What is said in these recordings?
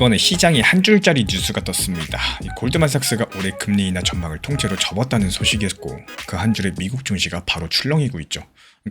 이번에 시장에 한 줄짜리 뉴스가 떴습니다. 골드만삭스가 올해 금리 인하 전망을 통째로 접었다는 소식이었고 그 한 줄에 미국 증시가 바로 출렁이고 있죠.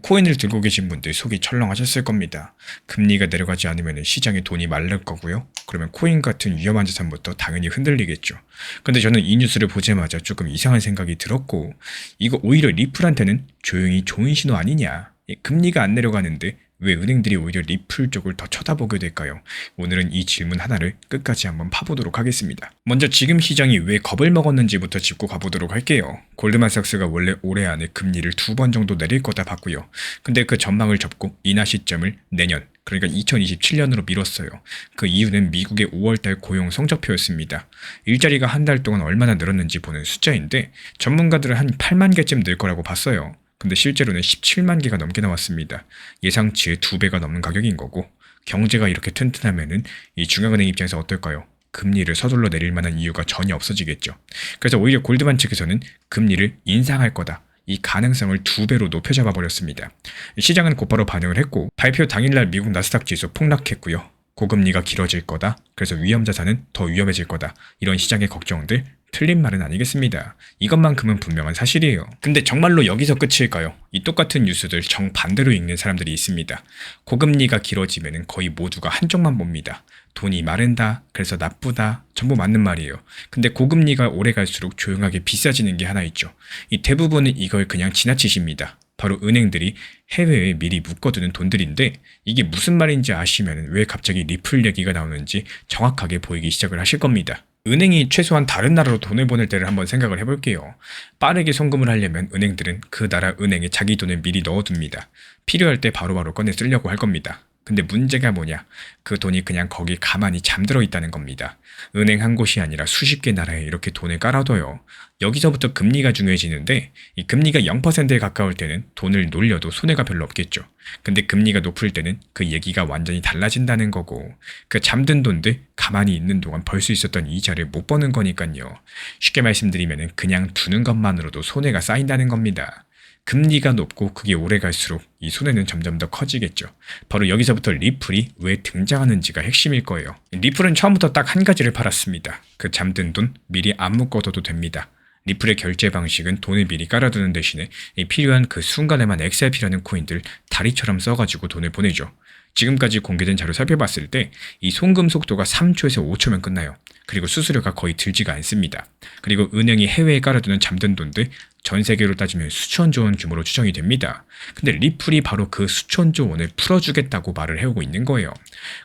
코인을 들고 계신 분들 속이 철렁하셨을 겁니다. 금리가 내려가지 않으면 시장에 돈이 마를 거고요. 그러면 코인 같은 위험한 자산부터 당연히 흔들리겠죠. 근데 저는 이 뉴스를 보자마자 조금 이상한 생각이 들었고 이거 오히려 리플한테는 조용히 좋은 신호 아니냐. 금리가 안 내려가는데 왜 은행들이 오히려 리플 쪽을 더 쳐다보게 될까요? 오늘은 이 질문 하나를 끝까지 한번 파보도록 하겠습니다. 먼저 지금 시장이 왜 겁을 먹었는지부터 짚고 가보도록 할게요. 골드만삭스가 원래 올해 안에 금리를 2번 정도 내릴 거다 봤고요. 근데 그 전망을 접고 인하 시점을 내년, 그러니까 2027년으로 미뤘어요. 그 이유는 미국의 5월달 고용 성적표였습니다. 일자리가 한 달 동안 얼마나 늘었는지 보는 숫자인데 전문가들은 한 8만 개쯤 늘 거라고 봤어요. 근데 실제로는 17만 개가 넘게 나왔습니다. 예상치의 2배가 넘는 가격인 거고 경제가 이렇게 튼튼하면은 이 중앙은행 입장에서 어떨까요? 금리를 서둘러 내릴 만한 이유가 전혀 없어지겠죠. 그래서 오히려 골드만 측에서는 금리를 인상할 거다. 이 가능성을 2배로 높여 잡아버렸습니다. 시장은 곧바로 반응을 했고 발표 당일날 미국 나스닥 지수 폭락했고요. 고금리가 길어질 거다. 그래서 위험자산은 더 위험해질 거다. 이런 시장의 걱정들 틀린 말은 아니겠습니다. 이것만큼은 분명한 사실이에요. 근데 정말로 여기서 끝일까요? 이 똑같은 뉴스들 정반대로 읽는 사람들이 있습니다. 고금리가 길어지면 거의 모두가 한쪽만 봅니다. 돈이 마른다, 그래서 나쁘다, 전부 맞는 말이에요. 근데 고금리가 오래 갈수록 조용하게 비싸지는 게 하나 있죠. 이 대부분은 이걸 그냥 지나치십니다. 바로 은행들이 해외에 미리 묶어두는 돈들인데 이게 무슨 말인지 아시면 왜 갑자기 리플 얘기가 나오는지 정확하게 보이기 시작을 하실 겁니다. 은행이 최소한 다른 나라로 돈을 보낼 때를 한번 생각을 해볼게요. 빠르게 송금을 하려면 은행들은 그 나라 은행에 자기 돈을 미리 넣어둡니다. 필요할 때 바로바로 꺼내 쓰려고 할 겁니다. 근데 문제가 뭐냐? 그 돈이 그냥 거기 가만히 잠들어 있다는 겁니다. 은행 한 곳이 아니라 수십 개 나라에 이렇게 돈을 깔아둬요. 여기서부터 금리가 중요해지는데 이 금리가 0%에 가까울 때는 돈을 놀려도 손해가 별로 없겠죠. 근데 금리가 높을 때는 그 얘기가 완전히 달라진다는 거고 그 잠든 돈들 가만히 있는 동안 벌 수 있었던 이자를 못 버는 거니까요. 쉽게 말씀드리면 그냥 두는 것만으로도 손해가 쌓인다는 겁니다. 금리가 높고 그게 오래 갈수록 이 손해는 점점 더 커지겠죠. 바로 여기서부터 리플이 왜 등장하는지가 핵심일 거예요. 리플은 처음부터 딱 한 가지를 팔았습니다. 그 잠든 돈 미리 안 묶어둬도 됩니다. 리플의 결제 방식은 돈을 미리 깔아두는 대신에 필요한 그 순간에만 XRP라는 코인들 다리처럼 써가지고 돈을 보내죠. 지금까지 공개된 자료 살펴봤을 때 이 송금 속도가 3초에서 5초면 끝나요. 그리고 수수료가 거의 들지가 않습니다. 그리고 은행이 해외에 깔아두는 잠든 돈들 전 세계로 따지면 수천조 원 규모로 추정이 됩니다. 근데 리플이 바로 그 수천조 원을 풀어주겠다고 말을 해오고 있는 거예요.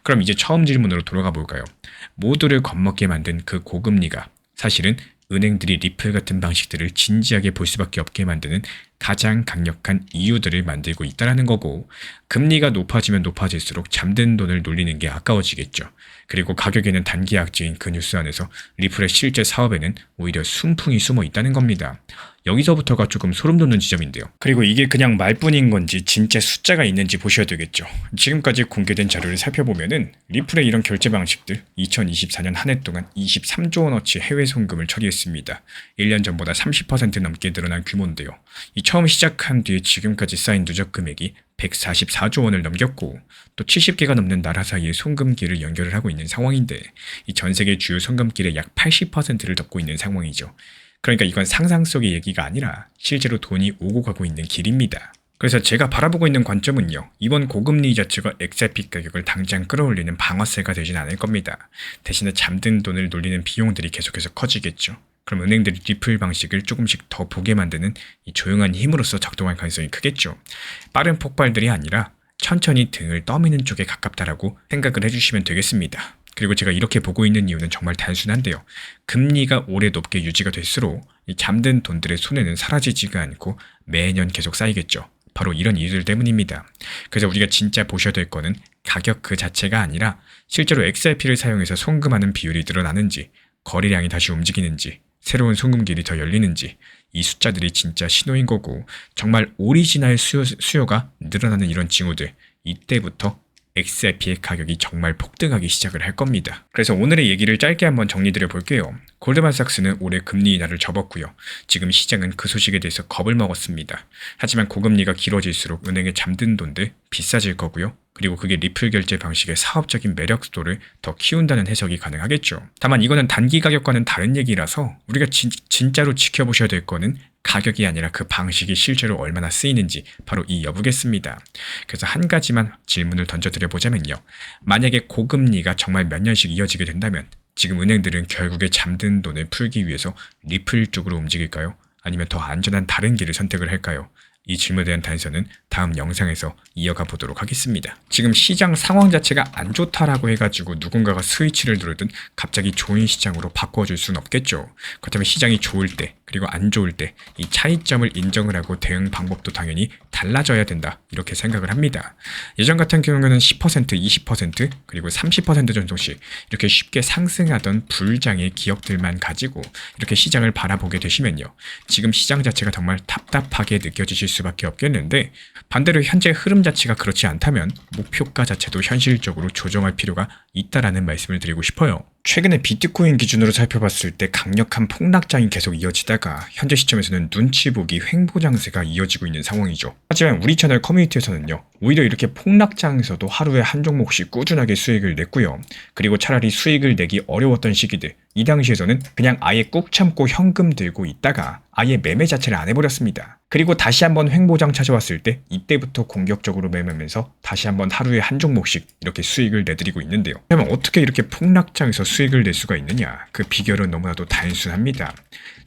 그럼 이제 처음 질문으로 돌아가 볼까요? 모두를 겁먹게 만든 그 고금리가 사실은 은행들이 리플 같은 방식들을 진지하게 볼 수밖에 없게 만드는 가장 강력한 이유들을 만들고 있다는 거고 금리가 높아지면 높아질수록 잠든 돈을 놀리는 게 아까워지겠죠. 그리고 가격에는 단기약증인 그 뉴스 안에서 리플의 실제 사업에는 오히려 순풍이 숨어 있다는 겁니다. 여기서부터가 조금 소름 돋는 지점인데요. 그리고 이게 그냥 말뿐인 건지 진짜 숫자가 있는지 보셔야 되겠죠. 지금까지 공개된 자료를 살펴보면은 리플의 이런 결제 방식들 2024년 한 해 동안 23조 원어치 해외 송금을 처리했습니다. 1년 전보다 30% 넘게 늘어난 규모인데요. 이 처음 시작한 뒤에 지금까지 쌓인 누적 금액이 144조 원을 넘겼고 또 70개가 넘는 나라 사이에 송금기를 연결을 하고 있는 상황인데 이 전 세계 주요 송금길의 약 80%를 덮고 있는 상황이죠. 그러니까 이건 상상 속의 얘기가 아니라 실제로 돈이 오고 가고 있는 길입니다. 그래서 제가 바라보고 있는 관점은요. 이번 고금리 자체가 XRP 가격을 당장 끌어올리는 방아쇠가 되진 않을 겁니다. 대신에 잠든 돈을 놀리는 비용들이 계속해서 커지겠죠. 그럼 은행들이 리플 방식을 조금씩 더 보게 만드는 이 조용한 힘으로서 작동할 가능성이 크겠죠. 빠른 폭발들이 아니라 천천히 등을 떠미는 쪽에 가깝다라고 생각을 해주시면 되겠습니다. 그리고 제가 이렇게 보고 있는 이유는 정말 단순한데요. 금리가 오래 높게 유지가 될수록 이 잠든 돈들의 손해는 사라지지가 않고 매년 계속 쌓이겠죠. 바로 이런 이유들 때문입니다. 그래서 우리가 진짜 보셔야 될 거는 가격 그 자체가 아니라 실제로 XRP를 사용해서 송금하는 비율이 늘어나는지, 거래량이 다시 움직이는지, 새로운 송금길이 더 열리는지 이 숫자들이 진짜 신호인 거고 정말 오리지널 수요가 늘어나는 이런 징후들 이때부터 XRP의 가격이 정말 폭등하기 시작을 할 겁니다. 그래서 오늘의 얘기를 짧게 한번 정리드려 볼게요. 골드만삭스는 올해 금리 인하를 접었고요. 지금 시장은 그 소식에 대해서 겁을 먹었습니다. 하지만 고금리가 길어질수록 은행에 잠든 돈들 비싸질 거고요. 그리고 그게 리플 결제 방식의 사업적인 매력도를 더 키운다는 해석이 가능하겠죠. 다만 이거는 단기 가격과는 다른 얘기라서 우리가 진짜로 지켜보셔야 될 거는 가격이 아니라 그 방식이 실제로 얼마나 쓰이는지 바로 이 여부겠습니다. 그래서 한 가지만 질문을 던져드려보자면요. 만약에 고금리가 정말 몇 년씩 이어지게 된다면 지금 은행들은 결국에 잠든 돈을 풀기 위해서 리플 쪽으로 움직일까요? 아니면 더 안전한 다른 길을 선택을 할까요? 이 질문에 대한 단서는 다음 영상에서 이어가 보도록 하겠습니다. 지금 시장 상황 자체가 안 좋다라고 해가지고 누군가가 스위치를 누르든 갑자기 좋은 시장으로 바꿔줄 수는 없겠죠. 그렇다면 시장이 좋을 때 그리고 안 좋을 때 이 차이점을 인정을 하고 대응 방법도 당연히 달라져야 된다 이렇게 생각을 합니다. 예전 같은 경우는 10%, 20% 그리고 30% 정도씩 이렇게 쉽게 상승하던 불장의 기업들만 가지고 이렇게 시장을 바라보게 되시면요. 지금 시장 자체가 정말 답답하게 느껴지실 수밖에 없겠는데 반대로 현재 흐름 자체가 그렇지 않다면 목표가 자체도 현실적으로 조정할 필요가 있다라는 말씀을 드리고 싶어요. 최근에 비트코인 기준으로 살펴봤을 때 강력한 폭락장이 계속 이어지다가 현재 시점에서는 눈치 보기 횡보장세가 이어지고 있는 상황이죠. 하지만 우리 채널 커뮤니티에서는요. 오히려 이렇게 폭락장에서도 하루에 한 종목씩 꾸준하게 수익을 냈고요. 그리고 차라리 수익을 내기 어려웠던 시기들 이 당시에서는 그냥 아예 꾹 참고 현금 들고 있다가 아예 매매 자체를 안 해버렸습니다. 그리고 다시 한번 횡보장 찾아왔을 때 이때부터 공격적으로 매매하면서 다시 한번 하루에 한 종목씩 이렇게 수익을 내드리고 있는데요. 그러면 어떻게 이렇게 폭락장에서 수익을 낼 수가 있느냐? 그 비결은 너무나도 단순합니다.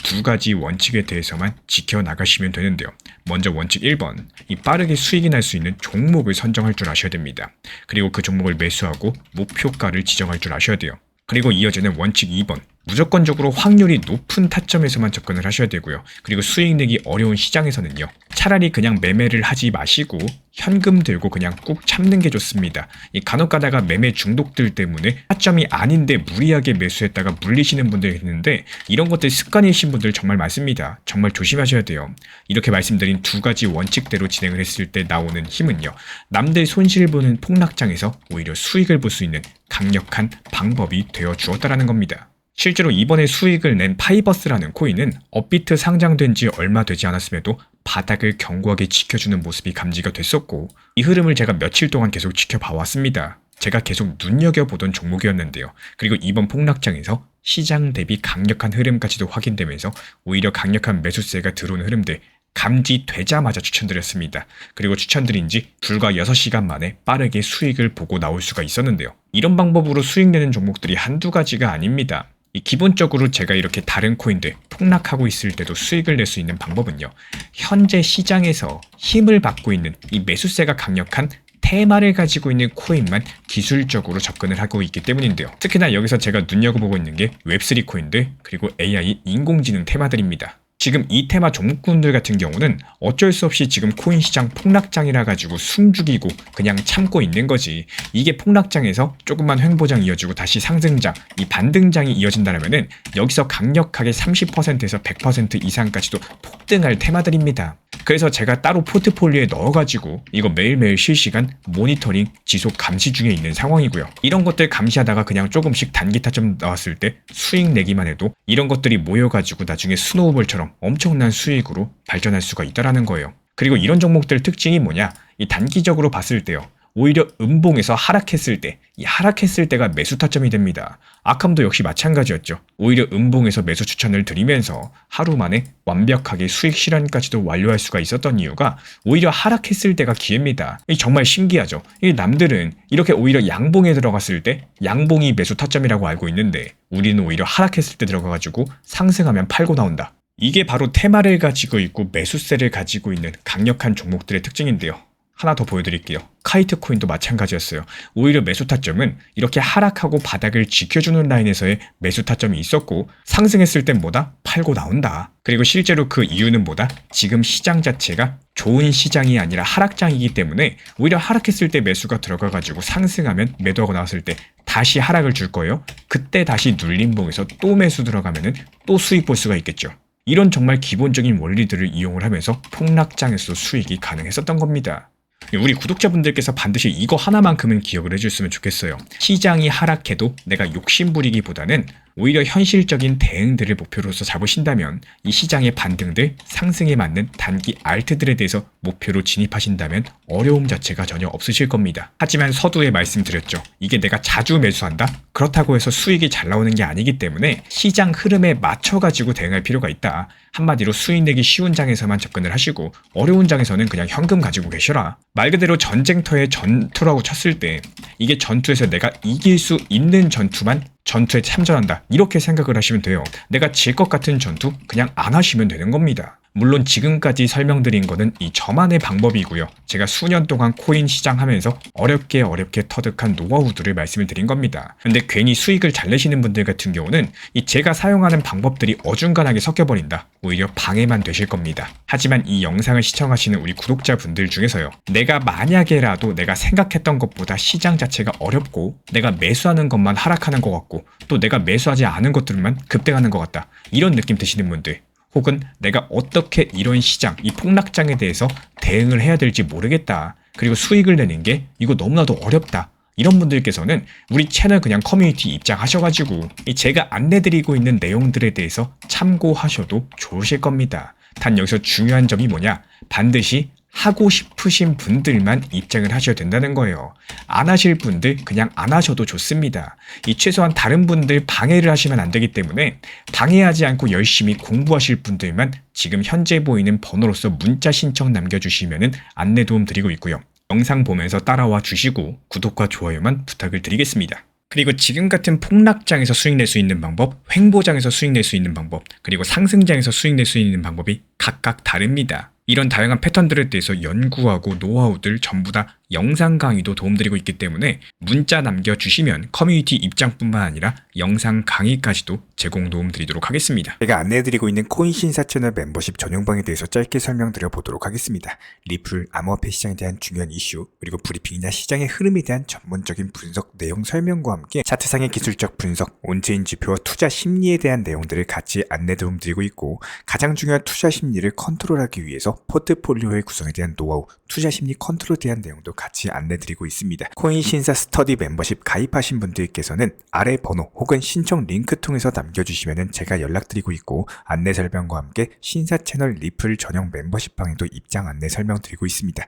두 가지 원칙에 대해서만 지켜나가시면 되는데요. 먼저 원칙 1번, 이 빠르게 수익이 날 수 있는 종목을 선정할 줄 아셔야 됩니다. 그리고 그 종목을 매수하고 목표가를 지정할 줄 아셔야 돼요. 그리고 이어지는 원칙 2번, 무조건적으로 확률이 높은 타점에서만 접근을 하셔야 되고요. 그리고 수익 내기 어려운 시장에서는요. 차라리 그냥 매매를 하지 마시고 현금 들고 그냥 꾹 참는 게 좋습니다. 이 간혹 가다가 매매 중독들 때문에 타점이 아닌데 무리하게 매수했다가 물리시는 분들이 있는데 이런 것들 습관이신 분들 정말 많습니다. 정말 조심하셔야 돼요. 이렇게 말씀드린 두 가지 원칙대로 진행을 했을 때 나오는 힘은요. 남들 손실 보는 폭락장에서 오히려 수익을 볼 수 있는 강력한 방법이 되어 주었다라는 겁니다. 실제로 이번에 수익을 낸 파이버스라는 코인은 업비트 상장된 지 얼마 되지 않았음에도 바닥을 견고하게 지켜주는 모습이 감지가 됐었고 이 흐름을 제가 며칠 동안 계속 지켜봐 왔습니다. 제가 계속 눈여겨보던 종목이었는데요. 그리고 이번 폭락장에서 시장 대비 강력한 흐름까지도 확인되면서 오히려 강력한 매수세가 들어오는 흐름들 감지되자마자 추천드렸습니다. 그리고 추천드린 지 불과 6시간 만에 빠르게 수익을 보고 나올 수가 있었는데요. 이런 방법으로 수익 내는 종목들이 한두 가지가 아닙니다. 기본적으로 제가 이렇게 다른 코인들 폭락하고 있을 때도 수익을 낼 수 있는 방법은요. 현재 시장에서 힘을 받고 있는 이 매수세가 강력한 테마를 가지고 있는 코인만 기술적으로 접근을 하고 있기 때문인데요. 특히나 여기서 제가 눈여겨보고 있는 게 웹3 코인들 그리고 AI 인공지능 테마들입니다. 지금 이 테마 종목군들 같은 경우는 어쩔 수 없이 지금 코인 시장 폭락장이라 가지고 숨죽이고 그냥 참고 있는 거지. 이게 폭락장에서 조금만 횡보장 이어지고 다시 상승장, 이 반등장이 이어진다면은 여기서 강력하게 30%에서 100% 이상까지도 폭등할 테마들입니다. 그래서 제가 따로 포트폴리오에 넣어가지고 이거 매일매일 실시간 모니터링 지속 감시 중에 있는 상황이고요. 이런 것들 감시하다가 그냥 조금씩 단기 타점 나왔을 때 수익 내기만 해도 이런 것들이 모여가지고 나중에 스노우볼처럼 엄청난 수익으로 발전할 수가 있다라는 거예요. 그리고 이런 종목들 특징이 뭐냐? 이 단기적으로 봤을 때요. 오히려 음봉에서 하락했을 때, 이 하락했을 때가 매수 타점이 됩니다. 아캄도 역시 마찬가지였죠. 오히려 음봉에서 매수 추천을 드리면서 하루 만에 완벽하게 수익 실현까지도 완료할 수가 있었던 이유가 오히려 하락했을 때가 기회입니다. 정말 신기하죠. 남들은 이렇게 오히려 양봉에 들어갔을 때 양봉이 매수 타점이라고 알고 있는데 우리는 오히려 하락했을 때 들어가가지고 상승하면 팔고 나온다. 이게 바로 테마를 가지고 있고 매수세를 가지고 있는 강력한 종목들의 특징인데요. 하나 더 보여드릴게요. 카이트 코인도 마찬가지였어요. 오히려 매수 타점은 이렇게 하락하고 바닥을 지켜주는 라인에서의 매수 타점이 있었고 상승했을 땐 뭐다? 팔고 나온다. 그리고 실제로 그 이유는 뭐다? 지금 시장 자체가 좋은 시장이 아니라 하락장이기 때문에 오히려 하락했을 때 매수가 들어가가지고 상승하면 매도하고 나왔을 때 다시 하락을 줄 거예요. 그때 다시 눌림봉에서 또 매수 들어가면은 또 수익 볼 수가 있겠죠. 이런 정말 기본적인 원리들을 이용을 하면서 폭락장에서 수익이 가능했었던 겁니다. 우리 구독자분들께서 반드시 이거 하나만큼은 기억을 해줬으면 좋겠어요. 시장이 하락해도 내가 욕심부리기보다는 오히려 현실적인 대응들을 목표로서 잡으신다면 이 시장의 반등들, 상승에 맞는 단기 알트들에 대해서 목표로 진입하신다면 어려움 자체가 전혀 없으실 겁니다. 하지만 서두에 말씀드렸죠. 이게 내가 자주 매수한다? 그렇다고 해서 수익이 잘 나오는 게 아니기 때문에 시장 흐름에 맞춰가지고 대응할 필요가 있다. 한마디로 수익 내기 쉬운 장에서만 접근을 하시고 어려운 장에서는 그냥 현금 가지고 계셔라. 말 그대로 전쟁터의 전투라고 쳤을 때 이게 전투에서 내가 이길 수 있는 전투만 전투에 참전한다. 이렇게 생각을 하시면 돼요. 내가 질 것 같은 전투 그냥 안 하시면 되는 겁니다. 물론 지금까지 설명드린 거는 이 저만의 방법이고요. 제가 수년 동안 코인 시장 하면서 어렵게 터득한 노하우들을 말씀을 드린 겁니다. 근데 괜히 수익을 잘 내시는 분들 같은 경우는 이 제가 사용하는 방법들이 어중간하게 섞여버린다. 오히려 방해만 되실 겁니다. 하지만 이 영상을 시청하시는 우리 구독자분들 중에서요. 내가 만약에라도 내가 생각했던 것보다 시장 자체가 어렵고 내가 매수하는 것만 하락하는 것 같고 또 내가 매수하지 않은 것들만 급등하는 것 같다. 이런 느낌 드시는 분들 혹은 내가 어떻게 이런 시장, 이 폭락장에 대해서 대응을 해야 될지 모르겠다. 그리고 수익을 내는 게 이거 너무나도 어렵다. 이런 분들께서는 우리 채널 그냥 커뮤니티 입장하셔가지고 제가 안내드리고 있는 내용들에 대해서 참고하셔도 좋으실 겁니다. 단 여기서 중요한 점이 뭐냐? 반드시 하고 싶으신 분들만 입장을 하셔야 된다는 거예요. 안 하실 분들 그냥 안 하셔도 좋습니다. 이 최소한 다른 분들 방해를 하시면 안 되기 때문에 방해하지 않고 열심히 공부하실 분들만 지금 현재 보이는 번호로서 문자 신청 남겨주시면 안내 도움 드리고 있고요. 영상 보면서 따라와 주시고 구독과 좋아요만 부탁을 드리겠습니다. 그리고 지금 같은 폭락장에서 수익 낼 수 있는 방법, 횡보장에서 수익 낼 수 있는 방법, 그리고 상승장에서 수익 낼 수 있는 방법이 각각 다릅니다. 이런 다양한 패턴들에 대해서 연구하고 노하우들 전부 다 영상 강의도 도움드리고 있기 때문에 문자 남겨주시면 커뮤니티 입장뿐만 아니라 영상 강의까지도 제공 도움드리도록 하겠습니다. 제가 안내해드리고 있는 코인 신사 채널 멤버십 전용방에 대해서 짧게 설명드려 보도록 하겠습니다. 리플, 암호화폐 시장에 대한 중요한 이슈, 그리고 브리핑이나 시장의 흐름에 대한 전문적인 분석 내용 설명과 함께 차트상의 기술적 분석, 온체인 지표와 투자 심리에 대한 내용들을 같이 안내 도움드리고 있고 가장 중요한 투자 심리를 컨트롤하기 위해서 포트폴리오의 구성에 대한 노하우, 투자 심리 컨트롤에 대한 내용도 같이 안내드리고 있습니다. 코인 신사 스터디 멤버십 가입하신 분들께서는 아래 번호 혹은 신청 링크 통해서 남겨주시면 제가 연락드리고 있고 안내 설명과 함께 신사 채널 리플 전용 멤버십 방에도 입장 안내 설명드리고 있습니다.